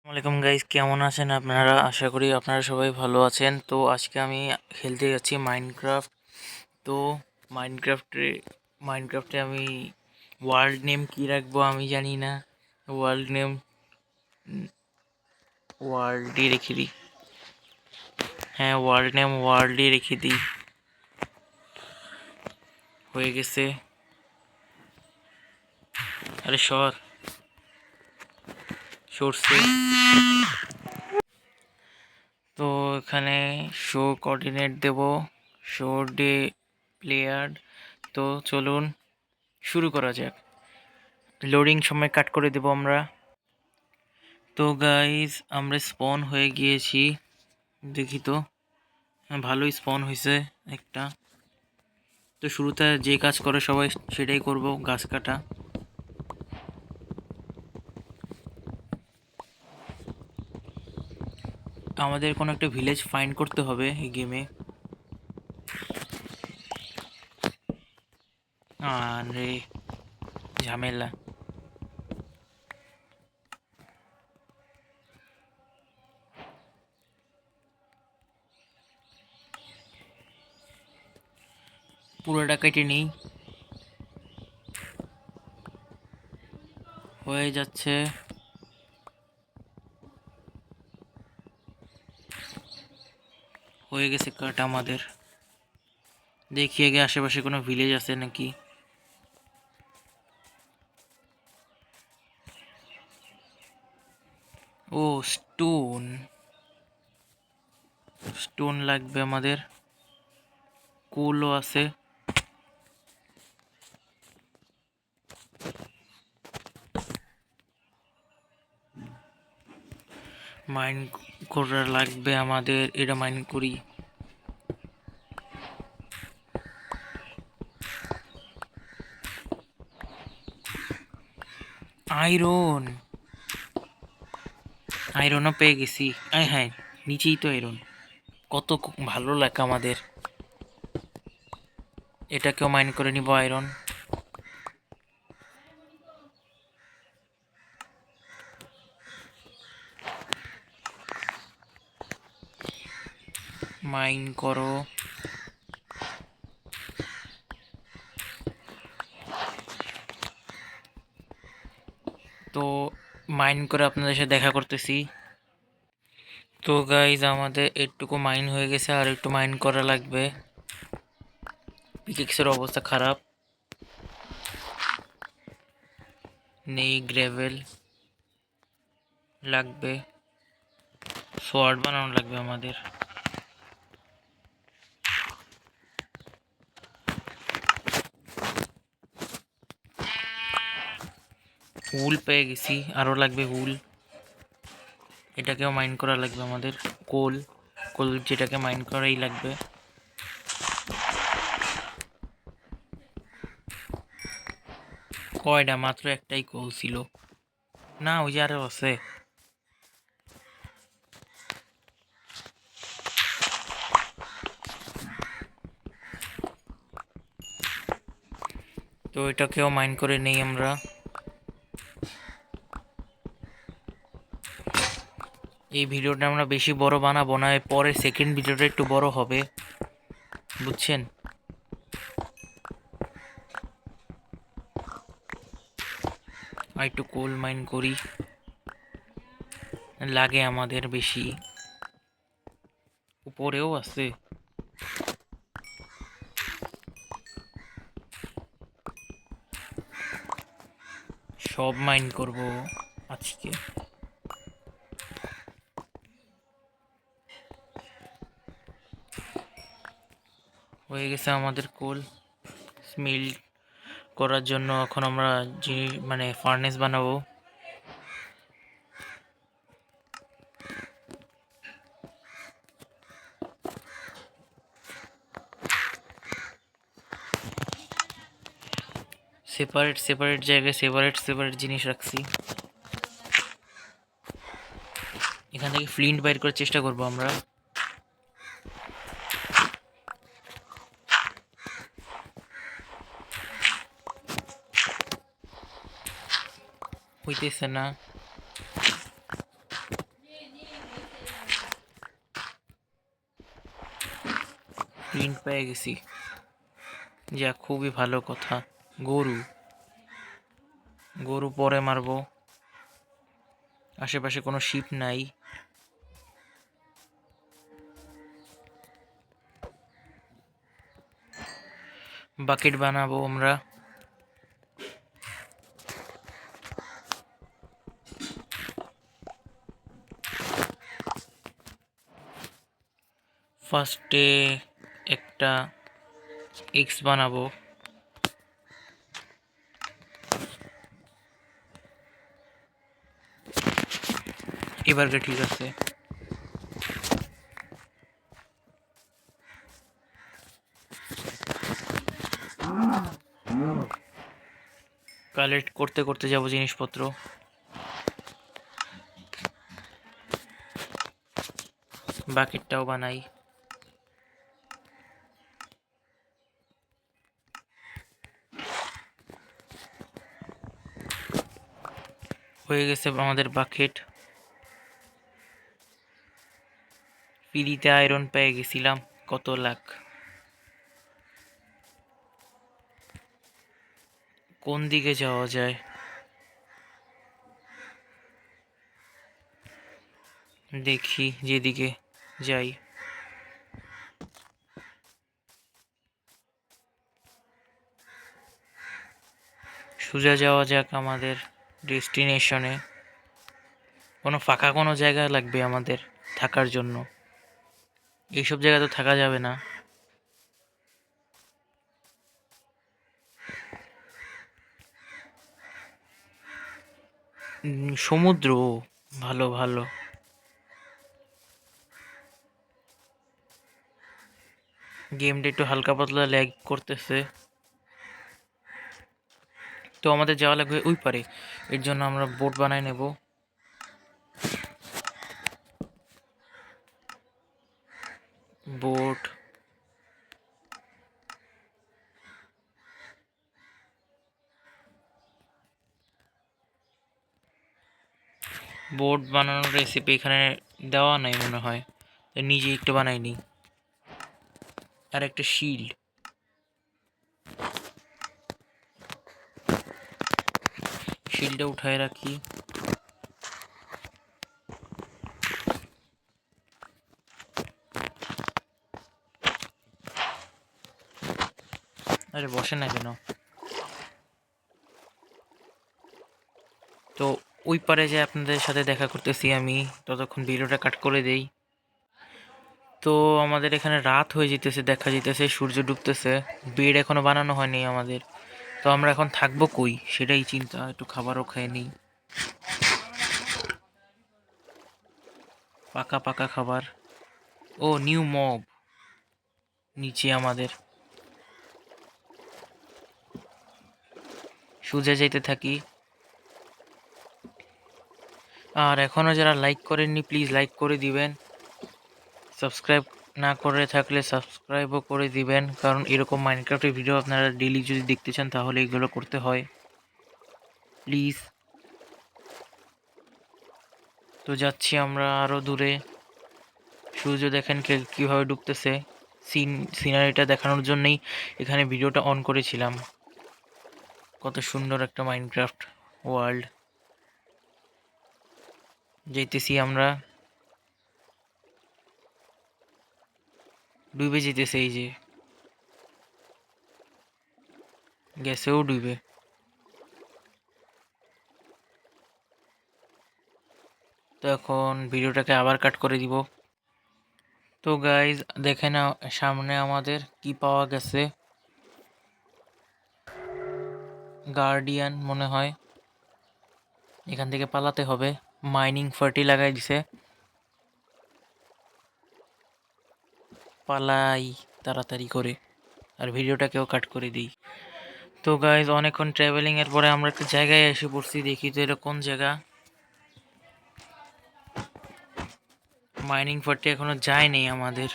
আসসালামাইকুম গাইস, কেমন আছেন আপনারা? আশা করি আপনারা সবাই ভালো আছেন। তো আজকে আমি খেলতে যাচ্ছি মাইনক্রাফট। তো মাইনক্রাফটে মাইনক্রাফটে আমি ওয়ার্ল্ড নেম কি রাখবো আমি জানি না। ওয়ার্ল্ড নেম ওয়ার্ল্ডই রেখে দিই। হ্যাঁ, ওয়ার্ল্ড নেম ওয়ার্ল্ডই রেখে দিই। হয়ে গেছে। আরে সরছে। তো এখানে শো কোঅর্ডিনেট দেব, শো ডে প্লেয়ার। তো চলুন শুরু করা যাক। লোডিং সময় কাট করে দেব আমরা। তো গাইজ আমরা স্পন হয়ে গিয়েছি, দেখি তো। হ্যাঁ, ভালোই স্পন হয়েছে একটা। তো শুরুতে যে কাজ করে সবাই সেটাই করব, গাছ কাটা। আমাদের কোনো একটা ভিলেজ ফাইন্ড করতে হবে এই গেমে। আরে ঝামেলা। পুরোটা কেটে নেই। হয়ে যাচ্ছে। হয়ে গেছে কাট আমাদের। দেখি আগে আশেপাশে কোনো ভিলেজ আছে নাকি। ও, স্টোন। স্টোন লাগবে আমাদের। কোলও আছে। মাইন করা লাগবে আমাদের, এটা মাইন করি। আয়রন। আয়রনও পেয়ে গেছি। হ্যাঁ, নিচেই তো আয়রন। কত ভালো লাগে আমাদের। এটাকেও মাইন করে নিব আয়রন। মাইন করো। তো মাইন করে আপনাদের সাথে দেখা করতেছি। তো গাইজ আমাদের একটুকু মাইন হয়ে গেছে, আর একটু মাইন করা লাগবে। পিকেক্সের অবস্থা খারাপ, নেই গ্রেভেল। লাগবে সোয়ার্ড বানানো লাগবে আমাদের। হুল পেয়ে গেছি, আরও লাগবে হুল। এটাকেও মাইন করা লাগবে আমাদের। কোল কোল যেটাকে মাইন করাই লাগবে। কয়টা? মাত্র একটাই কোল ছিল না, ওই যে আরও আছে। তো এটাকেও মাইন করে নেই আমরা। এই ভিডিওটা আমরা বেশি বড় বানাবো না, পরে সেকেন্ড ভিডিওটা একটু বড় হবে, বুঝছেন? আর একটু কোল মাইন করি, লাগে আমাদের বেশি। উপরেও আছে। সব মাইন করব আজকে। হয়ে গেছে আমাদের কোল। স্মেল করার জন্য এখন আমরা মানে ফার্নেস বানাবো। সেপারেট সেপারেট জায়গায় সেপারেট সেপারেট জিনিস রাখছি। এখান থেকে ফ্লিন্ট বাইর করার চেষ্টা করব আমরা। হইতেছে না। প্রিন্ট পেয়ে গেছি, যা খুবই ভালো কথা। গরু গরু পরে মারবো। আশেপাশে কোনো শিপ নাই। বাকেট বানাবো আমরা। ফার্স্টে একটা এক্স বানাবো। এবারকে ঠিক আছে। কালেক্ট করতে করতে যাব জিনিসপত্র। বাকেটটাও বানাই। হয়ে গেছে আমাদের বাকেট। ফ্রিতে আয়রন পেয়ে গেছিলাম, কত লাখ। কোন দিকে যাওয়া যায়? দেখি যেদিকে যাই। সোজা যাওয়া যাক আমাদের ডেস্টিনেশনে। কোনো ফাঁকা কোনো জায়গা লাগবে আমাদের থাকার জন্য। এইসব জায়গা তো থাকা যাবে না। সমুদ্র, ভালো ভালো। গেমটা একটু হালকা পাতলা ল্যাগ করতেছে, তো আমাদের যাওয়া লাগবে ওই পারে। এর জন্য আমরা বোট বানাই নেব। বোট বোট বানানোর রেসিপি এখানে দেওয়া নাই মনে হয়, নিজে একটু বানাই নি। আর একটা শিল্ড, শিল্ডটা উঠায় রাখি। আরে বসে না কেন? তো ওই পারে যে আপনাদের সাথে দেখা করতেছি আমি, ততক্ষণ ভিডিওটা কাট করে দেই। তো আমাদের এখানে রাত হয়ে যেতেছে, দেখা যেতেছে সূর্য ডুবতেছে। বেড এখনো বানানো হয়নি আমাদের। তো আমরা এখন থাকবো কই সেটাই চিন্তা। একটু খাবারও খেয়ে নিই, পাকা পাকা খাবার। ও নিউ মব নিচে আমাদের। সোজা যাইতে থাকি। আর এখনও যারা লাইক করেননি প্লিজ লাইক করে দিবেন। সাবস্ক্রাইব না করে থাকলে সাবস্ক্রাইবও করে দিবেন, কারণ এরকম মাইনক্রাফটের ভিডিও আপনারা ডেইলি যদি দেখতে চান তাহলে এগুলো করতে হয়, প্লিজ। তো যাচ্ছি আমরা আরও দূরে। সূর্য দেখেন কীভাবে ডুবতেছে। সিনারিটা দেখানোর জন্যই এখানে ভিডিওটা অন করেছিলাম। কত সুন্দর একটা মাইনক্রাফট ওয়ার্ল্ড। যাইতেছি আমরা। ডুবে যেতেছে, এই যে গ্যাসেও ডুবে। তো এখন ভিডিওটাকে আবার কাট করে দিব। তো গাইজ দেখে নাও সামনে আমাদের কি পাওয়া গেছে। গার্ডিয়ান মনে হয়। এখান থেকে পালাতে হবে। মাইনিং ফার্টি লাগাই দিছে। পালাই তাড়াতাড়ি করে, আর ভিডিওটাকেও কাট করে দিই। তো গাইজ অনেকক্ষণ ট্রাভেলিং এর পরে আমরা একটা জায়গায় এসে পড়ছি। দেখি তো এটা কোন জায়গা। মাইনিং ফার্টি এখনো যায়নি আমাদের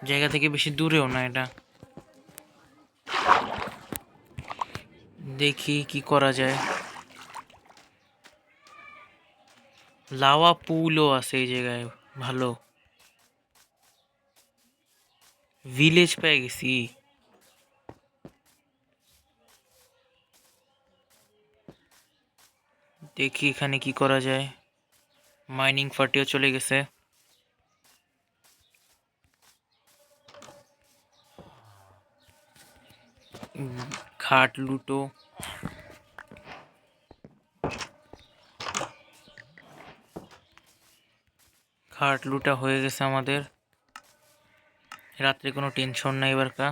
জায়গা থেকে, বেশি দূরেও না এটা। দেখি কি করা যায়। লাভা পুলও আছে এই জায়গায়, ভালো। ভিলেজ পেয়ে গেছি। দেখি এখানে কি করা যায়। মাইনিং পার্টিও চলে গেছে। খাট লুটো। খাট লুটা হয়ে গেছে আমাদের। রাত্রে কোনো টেনশন নাই এবারকা।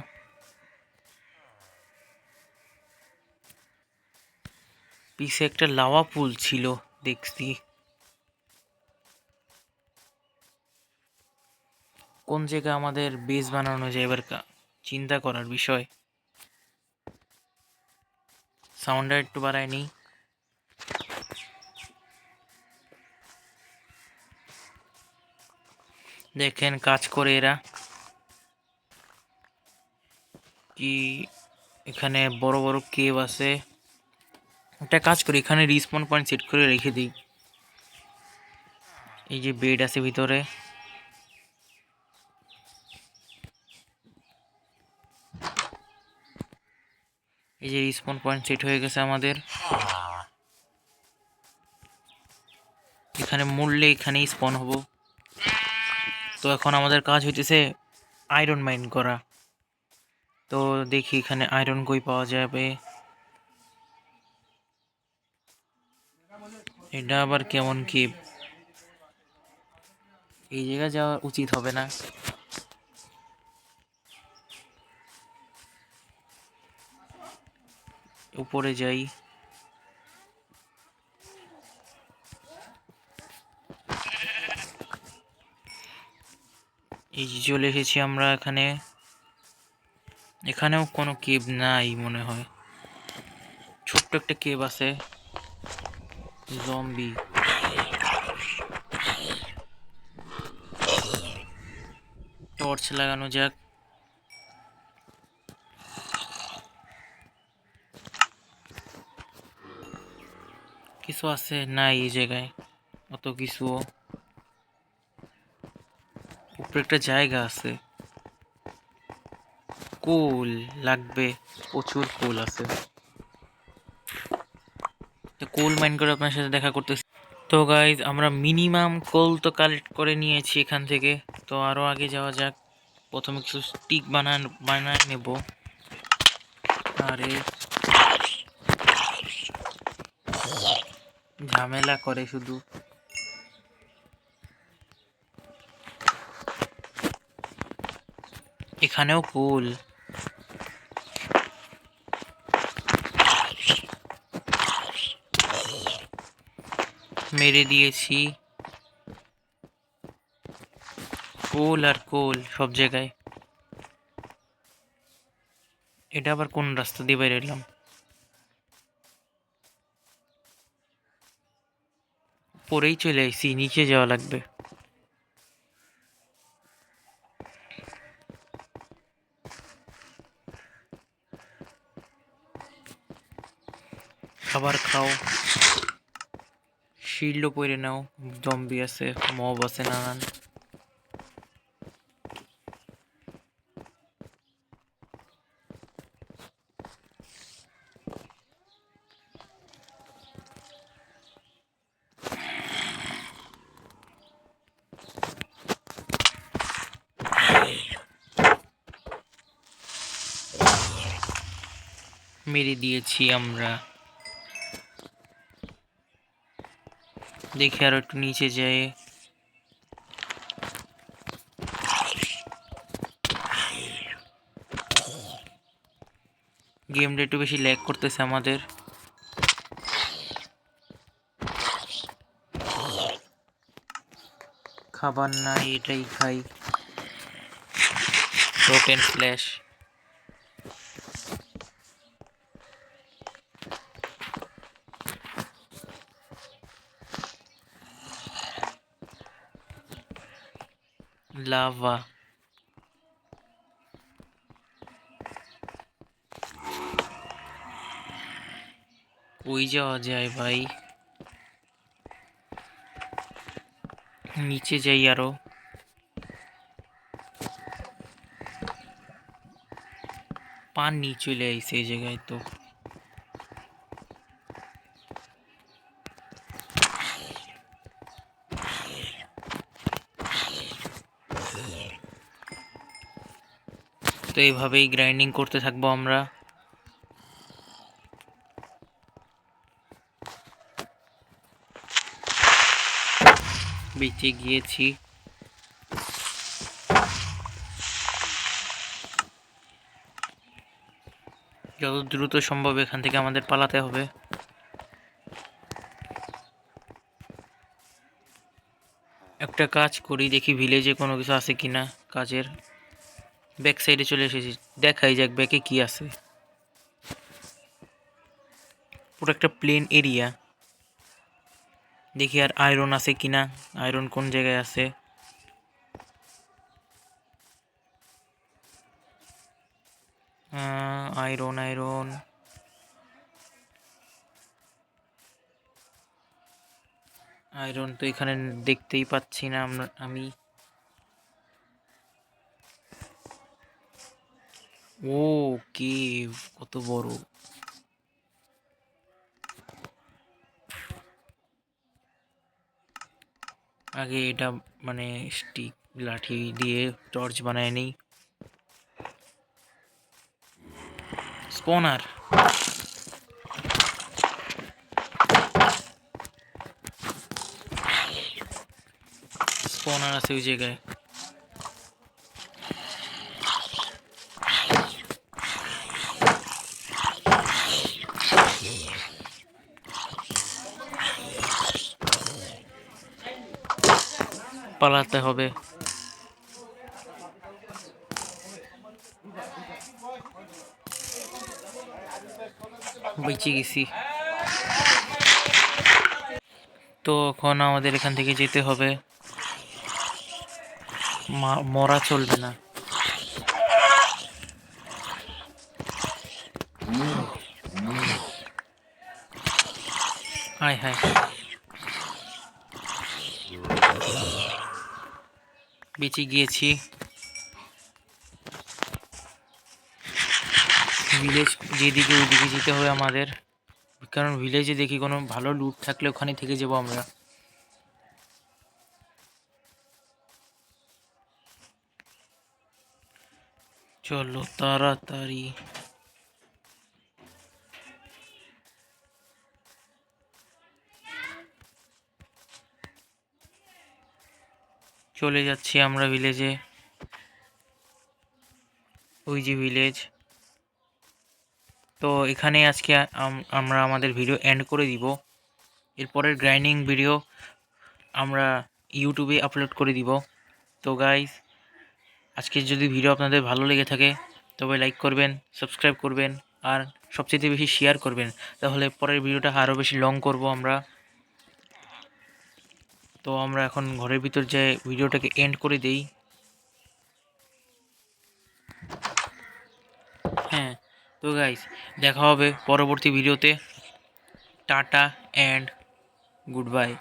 পিছে একটা লাভা পুল ছিল দেখছি। কোন জায়গায় আমাদের বেস বানানো যায় এবারকা চিন্তা করার বিষয়। সাউন্ডটা একটু বাড়ায় নি। দেখেন কাজ করে এরা কি। এখানে বড় বড় কেভ আছে। একটা কাজ করি, এখানে রিসপন পয়েন্ট সেট করে রেখে দিই। এই যে বেড আছে ভিতরে। এই যে রিসপন পয়েন্ট সেট হয়ে গেছে আমাদের। এখানে মরলে এখানেই স্পন হব। তো এখন আমাদের কাজ হইতেছে আয়রন মাইন করা। তো দেখি এখানে আয়রন কই পাওয়া যাবে। এটা আবার কেমন কি? এই জায়গায় যাওয়া উচিত হবে না। উপরে যাই। এই যে চলে এসেছি আমরা এখানে। এখানেও কোনো কেভ নাই মনে হয়। ছোট্ট একটা কেভ আছে। জম্বি। টর্চ লাগানো যাক। কিছু আছে না এই জায়গায়? অত কিছু। উপরে একটা জায়গা আছে। কোল লাগবে। প্রচুর কোল আছে। তো কোল মাইন করে আপনার সাথে দেখা করতেছি। তো গাইজ আমরা মিনিমাম কোল তো কালেক্ট করে নিয়েছি এখান থেকে। তো আরো আগে যাওয়া যাক। প্রথমে কিছু স্টিক বানায় নেব। আরে ঝামেলা করে শুধু। এখানেও কোল। মেরে দিয়েছি। কোল আর কোল সব জায়গায়। এটা আবার কোন রাস্তা দিয়ে বের এলাম? পরেই চলে আইছি, নিচে যাওয়া লাগবে। খাবার খাও। শিল্ডও পরে নাও। জম্বি আছে, মব আছে নানান। মেরে দিয়েছি আমরা। দেখি আরো একটু নিচে যাই। গেমটা একটু বেশি ল্যাগ করতেছে আমাদের। খাবার নাই, এটাই খাই। Rotten flash. লাভা। কই যাওয়া যায় ভাই? নিচে যাই আরো। পানি চলে আইছে এই জায়গায়। তো তো এইভাবেই গ্রাইন্ডিং করতে থাকবো আমরা। বেঁচে গিয়েছি। যত দ্রুত সম্ভব এখান থেকে আমাদের পালাতে হবে। একটা কাজ করি, দেখি ভিলেজে কোনো কিছু আছে কিনা কাজের। ব্যাক সাইডে চলে এসেছি, দেখাই যাক ব্যাকে কি আছে। পুরো একটা প্লেন এরিয়া। দেখি আর আয়রন আছে কিনা, আয়রন কোন জায়গায় আছে। আয়রন আয়রন আয়রন তো এখানে দেখতেই পাচ্ছি না আমি। ও কেভ কত বড়। আগে এটা মানে স্টিক লাঠি দিয়ে টর্চ বানায় নেই। স্পনার স্পনার আছে ওই জায়গায়। পালাতে হবে। বেঁচে গেছি। তো এখন আমাদের এখান থেকে যেতে হবে, মরা চলবে না। হায় হায়, বেঁচে গিয়েছি। ভিলেজ যেদিকে ওইদিকে যেতে হবে আমাদের, কারণ ভিলেজে দেখি কোনো ভালো লুট থাকলে ওখানে থেকে যাবো আমরা। চলো তাড়াতাড়ি। চলে যাচ্ছি আমরা ভিলেজে। ওই যে ভিলেজ। তো এখানে আজকে আমরা আমাদের ভিডিও এন্ড করে দিব। এরপরের গ্রাইন্ডিং ভিডিও আমরা ইউটিউবে আপলোড করে দিব। তো গাইস, আজকে যদি ভিডিও আপনাদের ভালো লেগে থাকে তবে লাইক করবেন, সাবস্ক্রাইব করবেন, আর সবচেয়ে বেশি শেয়ার করবেন। তাহলে পরের ভিডিওটা আরও বেশি লং করব আমরা। তো আমরা এখন ঘরের ভিতর যে ভিডিওটাকে এন্ড করে দেই। হ্যাঁ, তো গাইস, দেখা হবে পরবর্তী ভিডিওতে। Tata and good bye.